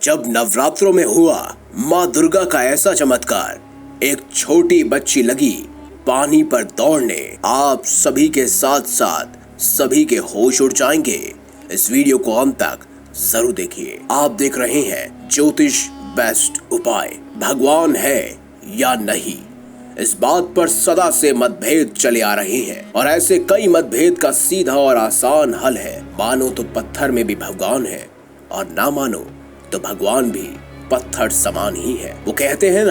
जब नवरात्रों में हुआ माँ दुर्गा का ऐसा चमत्कार, एक छोटी बच्ची लगी पानी पर दौड़ने। आप सभी के साथ साथ सभी के होश उड़ जाएंगे। इस वीडियो को अंत तक जरूर देखिए। आप देख रहे हैं ज्योतिष बेस्ट उपाय। भगवान है या नहीं, इस बात पर सदा से मतभेद चले आ रहे हैं और ऐसे कई मतभेद का सीधा और आसान हल है। मानो तो पत्थर में भी भगवान है और ना मानो तो भगवान भी पत्थर समान ही है। वो कहते हैं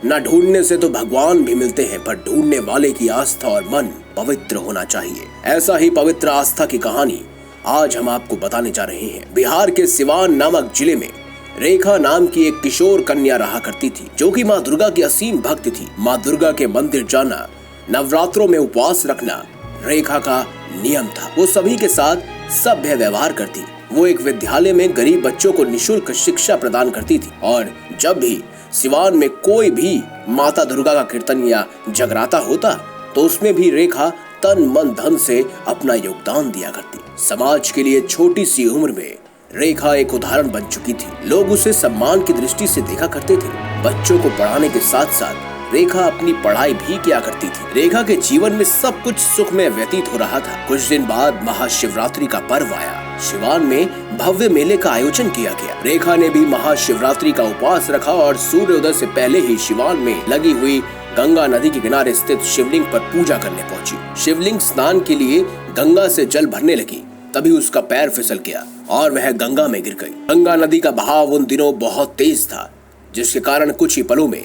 ना ढूंढने से तो भगवान भी मिलते हैं, पर ढूंढने वाले की आस्था और मन पवित्र होना चाहिए। ऐसा ही पवित्र आस्था की कहानी आज हम आपको बताने जा रहे हैं। बिहार के सिवान नामक जिले में रेखा नाम की एक किशोर कन्या रहा करती थी, जो कि माँ दुर्गा की असीम भक्त थी। माँ दुर्गा के मंदिर जाना, नवरात्रों में उपवास रखना रेखा का नियम था। वो सभी के साथ सभ्य व्यवहार करती। वो एक विद्यालय में गरीब बच्चों को निःशुल्क शिक्षा प्रदान करती थी और जब भी सिवान में कोई भी माता दुर्गा का कीर्तन या जगराता होता तो उसमें भी रेखा तन मन धन से अपना योगदान दिया करती। समाज के लिए छोटी सी उम्र में रेखा एक उदाहरण बन चुकी थी। लोग उसे सम्मान की दृष्टि से देखा करते थे। बच्चों को पढ़ाने के साथ साथ रेखा अपनी पढ़ाई भी किया करती थी। रेखा के जीवन में सब कुछ सुख में व्यतीत हो रहा था। कुछ दिन बाद महाशिवरात्रि का पर्व आया। सिवान में भव्य मेले का आयोजन किया गया। रेखा ने भी महाशिवरात्रि का उपवास रखा और सूर्योदय से पहले ही सिवान में लगी हुई गंगा नदी के किनारे स्थित शिवलिंग पर पूजा करने पहुंची। शिवलिंग स्नान के लिए गंगा से जल भरने लगी, तभी उसका पैर फिसल गया और वह गंगा में गिर गई। गंगा नदी का बहाव उन दिनों बहुत तेज था, जिसके कारण कुछ ही पलों में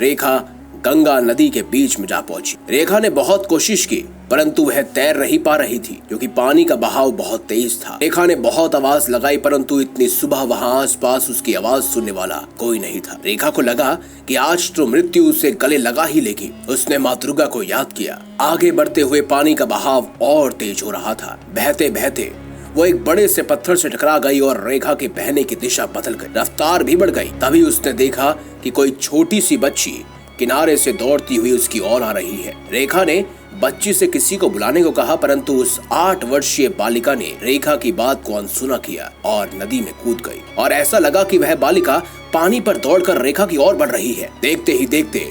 रेखा गंगा नदी के बीच में जा पहुंची। रेखा ने बहुत कोशिश की, परंतु वह तैर नहीं पा रही थी, क्योंकि पानी का बहाव बहुत तेज था। रेखा ने बहुत आवाज लगाई, परंतु इतनी सुबह वहां आसपास उसकी आवाज सुनने वाला कोई नहीं था। रेखा को लगा कि आज तो मृत्यु उसे गले लगा ही लेगी। उसने माँ दुर्गा को याद किया। आगे बढ़ते हुए पानी का बहाव और तेज हो रहा था। बहते बहते वो एक बड़े से पत्थर से टकरा गई और रेखा के बहने की दिशा बदल गई, रफ्तार भी बढ़ गई। तभी उसने देखा कि कोई छोटी सी बच्ची किनारे से दौड़ती हुई उसकी ओर आ रही है। रेखा ने बच्ची से किसी को बुलाने को कहा, परंतु उस 8 वर्षीय बालिका ने रेखा की बात को अनसुना किया और नदी में कूद गई। और ऐसा लगा कि वह बालिका पानी पर दौड़कर रेखा की ओर बढ़ रही है। देखते ही देखते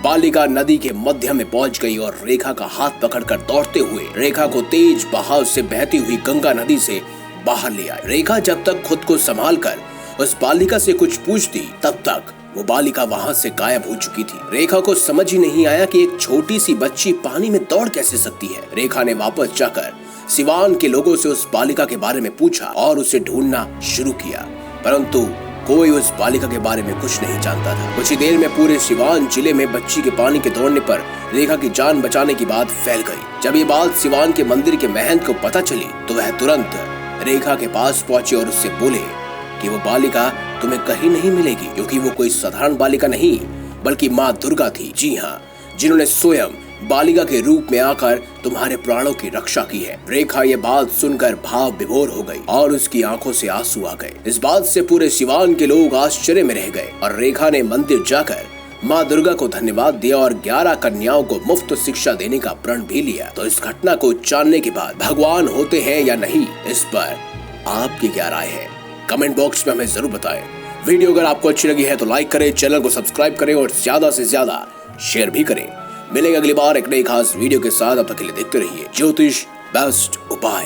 बालिका नदी के मध्य में पहुंच गई और रेखा का हाथ पकड़कर दौड़ते हुए रेखा को तेज बहाव से बहती हुई गंगा नदी से बाहर ले आई। रेखा जब तक खुद को संभाल कर उस बालिका से कुछ पूछती, तब तक वो बालिका वहां से गायब हो चुकी थी। रेखा को समझ ही नहीं आया कि एक छोटी सी बच्ची पानी में दौड़ कैसे सकती है। रेखा ने वापस जाकर सिवान के लोगों से उस बालिका के बारे में पूछा और उसे ढूंढना शुरू किया, परंतु कोई उस बालिका के बारे में कुछ नहीं जानता था। कुछ ही देर में पूरे सिवान जिले में बच्ची के पानी के दौड़ने पर रेखा की जान बचाने की बात फैल गई। जब ये बात सिवान के मंदिर के महंत को पता चली तो वह तुरंत रेखा के पास पहुंचे और उससे बोले कि वो बालिका तुम्हें कहीं नहीं मिलेगी, क्योंकि वो कोई साधारण बालिका नहीं बल्कि माँ दुर्गा थी। जी हाँ, जिन्होंने स्वयं बालिका के रूप में आकर तुम्हारे प्राणों की रक्षा की है। रेखा ये बात सुनकर भाव विभोर हो गई और उसकी आंखों से आंसू आ गए। इस बात से पूरे सिवान के लोग आश्चर्य में रह गए और रेखा ने मंदिर जाकर माँ दुर्गा को धन्यवाद दिया और 11 कन्याओं को मुफ्त शिक्षा देने का प्रण भी लिया। तो इस घटना को जानने के बाद भगवान होते हैं या नहीं, इस पर आपकी क्या राय है, कमेंट बॉक्स में हमें जरूर बताएं। वीडियो अगर आपको अच्छी लगी है तो लाइक करें, चैनल को सब्सक्राइब करें और ज्यादा से ज्यादा शेयर भी करें। मिलेंगे अगली बार एक नई खास वीडियो के साथ। अब तक के लिए देखते रहिए ज्योतिष बेस्ट उपाय।